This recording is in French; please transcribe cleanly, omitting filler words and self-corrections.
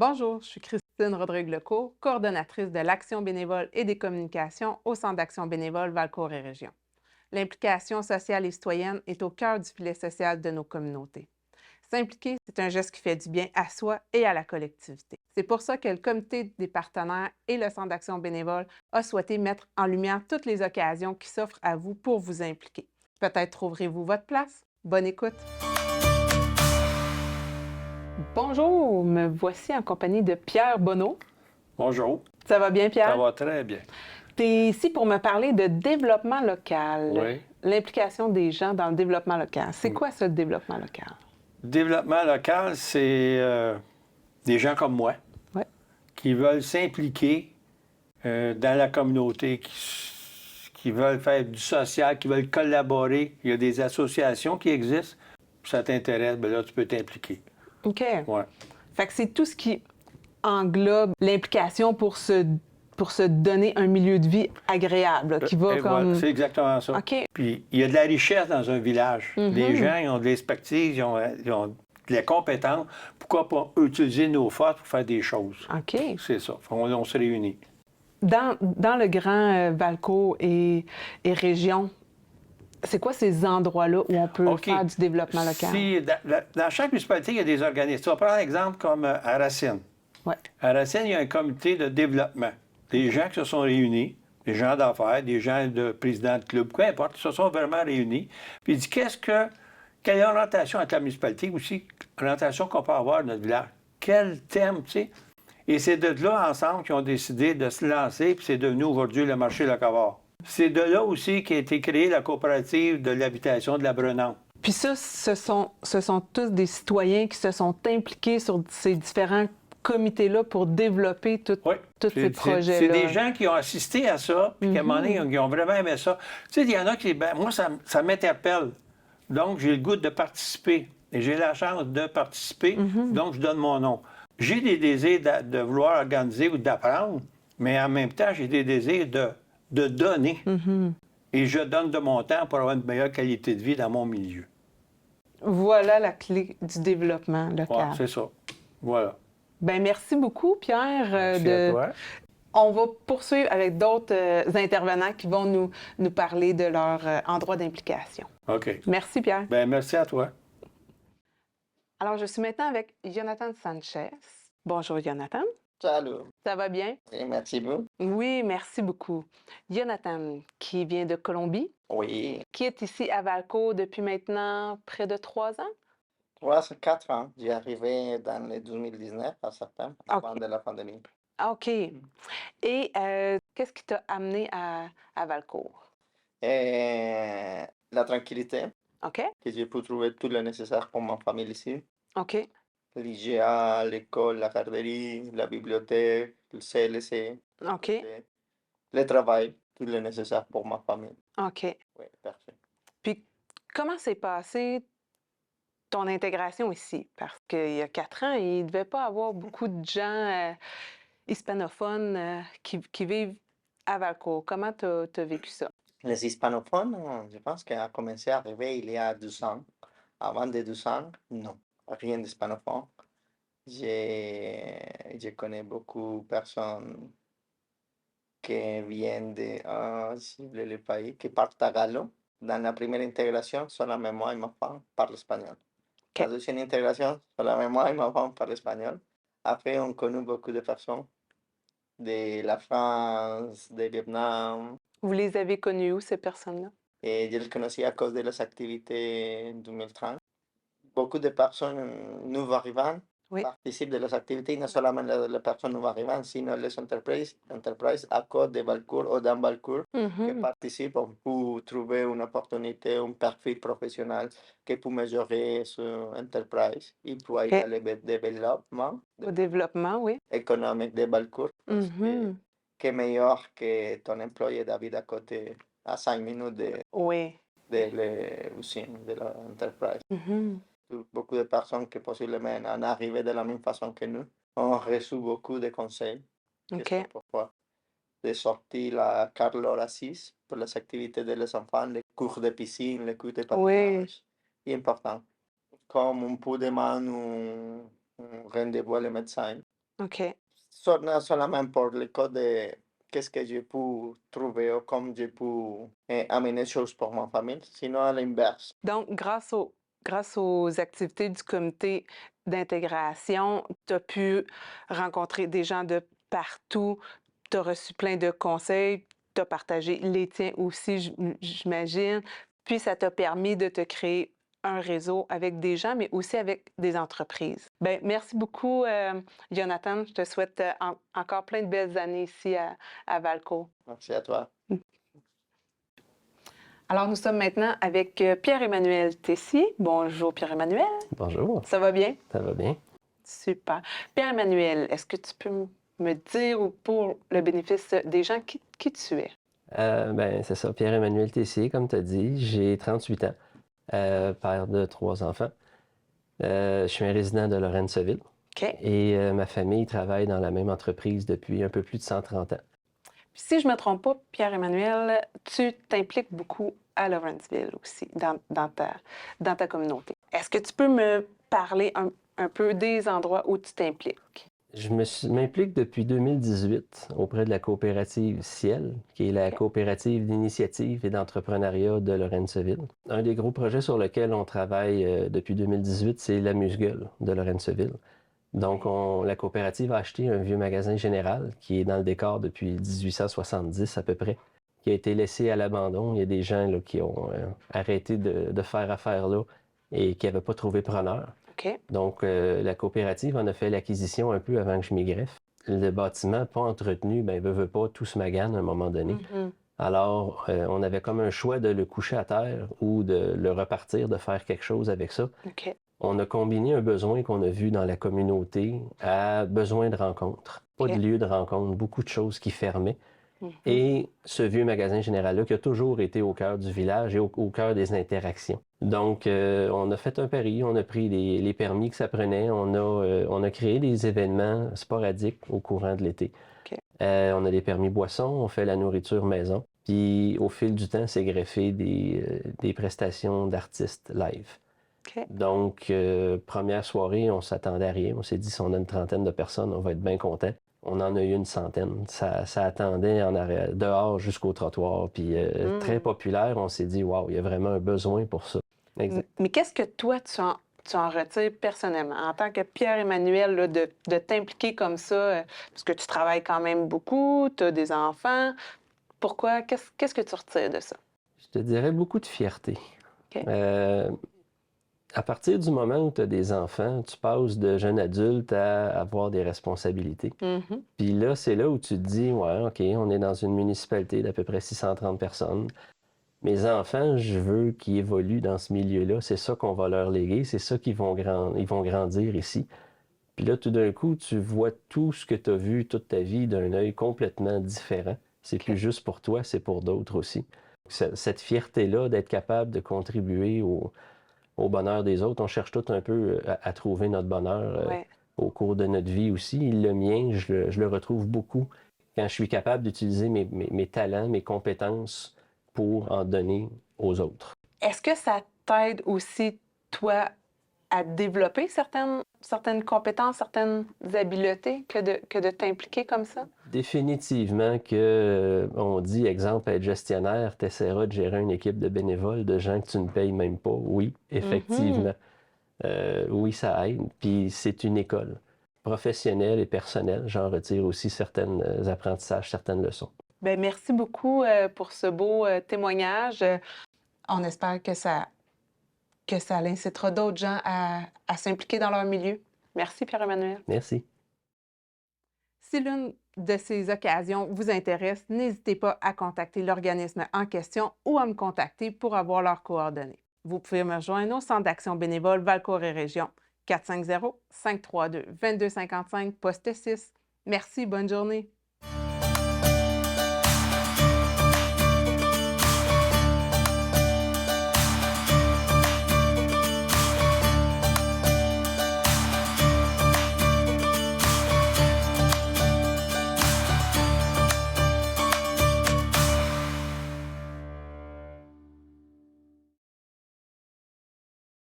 Bonjour, je suis Christine Rodrigue-Lecourt, coordonnatrice de l'action bénévole et des communications au Centre d'action bénévole Valcourt et Région. L'implication sociale et citoyenne est au cœur du filet social de nos communautés. S'impliquer, c'est un geste qui fait du bien à soi et à la collectivité. C'est pour ça que le comité des partenaires et le Centre d'action bénévole a souhaité mettre en lumière toutes les occasions qui s'offrent à vous pour vous impliquer. Peut-être trouverez-vous votre place. Bonne écoute! Bonjour, me voici en compagnie de Pierre Bonneau. Bonjour, Ça va bien, Pierre? ça va très bien. Tu es ici pour me parler de développement local, Oui. l'implication des gens dans le développement local. C'est Oui. quoi ça, le développement local? Développement local, c'est des gens comme moi Ouais. qui veulent s'impliquer dans la communauté, qui veulent faire du social, qui veulent collaborer. Il y a des associations qui existent. Si ça t'intéresse, bien là, tu peux t'impliquer. OK. Ouais. Fait que c'est tout ce qui englobe l'implication pour se donner un milieu de vie agréable, là, qui va Et comme... voilà, c'est exactement ça. OK. Puis, il y a de la richesse dans un village. Les gens, ils ont de l'expertise, ils ont de la compétence. Pourquoi pas utiliser nos forces pour faire des choses? OK. C'est ça. On se réunit. Dans le grand Valcourt et région, c'est quoi ces endroits-là où on peut OK. faire du développement local? Si, dans chaque municipalité, il y a des organismes. Tu vas prendre un exemple comme à Racine. Ouais. À Racine, il y a un comité de développement. Des gens qui se sont réunis, des gens d'affaires, des gens de présidents de club, peu importe, ils se sont vraiment réunis. Puis il dit quelle orientation avec la municipalité aussi, l'orientation qu'on peut avoir dans notre village. Quel thème, tu sais. Et c'est de là, ensemble, qu'ils ont décidé de se lancer, puis c'est devenu aujourd'hui le marché locavore. C'est de là aussi qu'a été créée la coopérative de l'habitation de la Brenante. Puis ça, ce sont tous des citoyens qui se sont impliqués sur ces différents comités-là pour développer tous ces projets-là. C'est des gens qui ont assisté à ça, puis qu'à un moment donné, ils ont vraiment aimé ça. Tu sais, il y en a qui, ben, moi, ça m'interpelle. Donc, j'ai le goût de participer. Et j'ai la chance de participer, donc je donne mon nom. J'ai des désirs de vouloir organiser ou d'apprendre, mais en même temps, j'ai des désirs de donner. Et je donne de mon temps pour avoir une meilleure qualité de vie dans mon milieu. Voilà la clé du développement local. Ouais, c'est ça. Voilà. Ben merci beaucoup, Pierre. Merci à toi. On va poursuivre avec d'autres intervenants qui vont nous parler de leur endroit d'implication. OK. Merci, Pierre. Ben merci à toi. Alors, je suis maintenant avec Jonathan Sanchez. Bonjour, Jonathan. Salut. Ça va bien? Et merci beaucoup. Oui, merci beaucoup. Jonathan, qui vient de Colombie, Oui, qui est ici à Valcourt depuis maintenant près de 3 ans. 4 ans. J'ai arrivé dans le 2019, à septembre, avant de la pandémie. Ah, OK. Et qu'est-ce qui t'a amené à Valcourt? Et la tranquillité, OK? que j'ai pu trouver tout le nécessaire pour ma famille ici. OK. L'IGA, l'école, la garderie, la bibliothèque, le CLC, OK. le travail, tout le nécessaire pour ma famille. OK. Oui, parfait. Puis, comment s'est passée ton intégration ici? Parce qu'il y a 4 ans, il ne devait pas avoir beaucoup de gens hispanophones qui vivent à Valcourt. Comment tu as vécu ça? Les hispanophones, je pense qu'on a commencé à arriver il y a 2 ans. Avant de 2 ans, non, rien d'hispanophone. Je connais beaucoup de personnes qui viennent de le pays, qui parlent tagalo. Dans la première intégration, seulement moi et ma femme parlent espagnol. La OK. deuxième intégration, seulement moi et ma femme parlent espagnol. Après, on connaît beaucoup de personnes de la France, de Vietnam. Vous les avez connus où, ces personnes-là? Et je les connaissais à cause de las activités 2030. Beaucoup de personnes nouveaux arrivants Oui. participent de las activités, non seulement les personnes nouveaux arrivants, sinon les entreprises à cause de Valcourt ou dans Valcourt qui participent pour trouver une opportunité, un profil professionnel qui peut mesurer son entreprise et pour aider le développement Au développement, oui. économique de Valcourt. Parce que est meilleur que ton employé David à côté, à 5 minutes Oui. de l'usine, de l'entreprise. Beaucoup de personnes qui possiblement en arrivé de la même façon que nous ont reçu beaucoup de conseils. OK. C'est pourquoi de sortir la Carlo Assis pour les activités des enfants, les cours de piscine, les cours de patinage. C'est important. Comme un peu de main, un rendez-vous à le médecin. OK. Seulement pour le cas de qu'est-ce que j'ai pu trouver ou comme j'ai pu amener choses pour ma famille, sinon à l'inverse. Donc, grâce aux activités du comité d'intégration, tu as pu rencontrer des gens de partout, tu as reçu plein de conseils, tu as partagé les tiens aussi, j'imagine. Puis, ça t'a permis de te créer un réseau avec des gens, mais aussi avec des entreprises. Bien, merci beaucoup, Jonathan. Je te souhaite encore plein de belles années ici à Valco. Merci à toi. Alors, nous sommes maintenant avec Pierre-Emmanuel Tessier. Bonjour, Pierre-Emmanuel. Bonjour, Ça va bien? ça va bien? Super. Pierre-Emmanuel, est-ce que tu peux me dire, ou pour le bénéfice des gens, qui tu es? C'est ça, Pierre-Emmanuel Tessier, comme tu as dit, j'ai 38 ans, père de 3 enfants. Je suis un résident de Lorenceville OK. et ma famille travaille dans la même entreprise depuis un peu plus de 130 ans. Puis si je ne me trompe pas, Pierre-Emmanuel, tu t'impliques beaucoup à Lawrenceville aussi, dans ta communauté. Est-ce que tu peux me parler un peu des endroits où tu t'impliques? M'implique depuis 2018 auprès de la coopérative Ciel, qui est la OK. coopérative d'initiative et d'entrepreneuriat de Lorenceville. Un des gros projets sur lesquels on travaille depuis 2018, c'est l'amuse-gueule de Lorenceville. Donc, la coopérative a acheté un vieux magasin général qui est dans le décor depuis 1870 à peu près, qui a été laissé à l'abandon. Il y a des gens là, qui ont arrêté de faire affaire là et qui n'avaient pas trouvé preneur. OK. Donc, la coopérative en a fait l'acquisition un peu avant que je m'y greffe. Le bâtiment pas entretenu, veut pas, tout se magane à un moment donné. Mhm. Alors, on avait comme un choix de le coucher à terre ou de le repartir, de faire quelque chose avec ça. OK. On a combiné un besoin qu'on a vu dans la communauté à besoin de rencontre. Pas OK. de lieu de rencontre, beaucoup de choses qui fermaient. Mhm. Et ce vieux magasin général-là qui a toujours été au cœur du village et au cœur des interactions. Donc, on a fait un pari, on a pris les permis que ça prenait, on a créé des événements sporadiques au courant de l'été. OK. On a des permis boissons, on fait la nourriture maison. Puis, au fil du temps, c'est greffé des prestations d'artistes live. OK. Donc, première soirée, on s'attendait à rien. On s'est dit, si on a une trentaine de personnes, on va être bien content. On en a eu une centaine. Ça attendait en arrière, dehors jusqu'au trottoir. Puis très populaire, on s'est dit, waouh, il y a vraiment un besoin pour ça. Exact. Mais qu'est-ce que toi, tu en retires personnellement, en tant que Pierre-Emmanuel, là, de t'impliquer comme ça, parce que tu travailles quand même beaucoup, tu as des enfants. Pourquoi? Qu'est-ce que tu retires de ça? Je te dirais beaucoup de fierté. OK. À partir du moment où tu as des enfants, tu passes de jeune adulte à avoir des responsabilités. Mhm. Puis là, c'est là où tu te dis, ouais, OK, on est dans une municipalité d'à peu près 630 personnes. Mes enfants, je veux qu'ils évoluent dans ce milieu-là. C'est ça qu'on va leur léguer. C'est ça qu'ils vont grandir ici. Puis là, tout d'un coup, tu vois tout ce que tu as vu toute ta vie d'un œil complètement différent. C'est plus juste pour toi, c'est pour d'autres aussi. Cette fierté-là d'être capable de contribuer au bonheur des autres, on cherche tout un peu à trouver notre bonheur Ouais. au cours de notre vie aussi. Le mien, je le retrouve beaucoup quand je suis capable d'utiliser mes talents, mes compétences pour en donner aux autres. Est-ce que ça t'aide aussi, toi, à développer certaines compétences, certaines habiletés que de t'impliquer comme ça? Définitivement que, on dit, exemple, être gestionnaire, tu essaieras de gérer une équipe de bénévoles, de gens que tu ne payes même pas. Oui, effectivement. Oui, ça aide. Puis c'est une école professionnelle et personnelle. J'en retire aussi certains apprentissages, certaines leçons. Bien, merci beaucoup pour ce beau témoignage. On espère que ça incitera d'autres gens à s'impliquer dans leur milieu. Merci, Pierre-Emmanuel. Merci. Si l'une de ces occasions vous intéresse, n'hésitez pas à contacter l'organisme en question ou à me contacter pour avoir leurs coordonnées. Vous pouvez me rejoindre au Centre d'action bénévole Valcourt et Région, 450-532-2255, poste 6. Merci, bonne journée.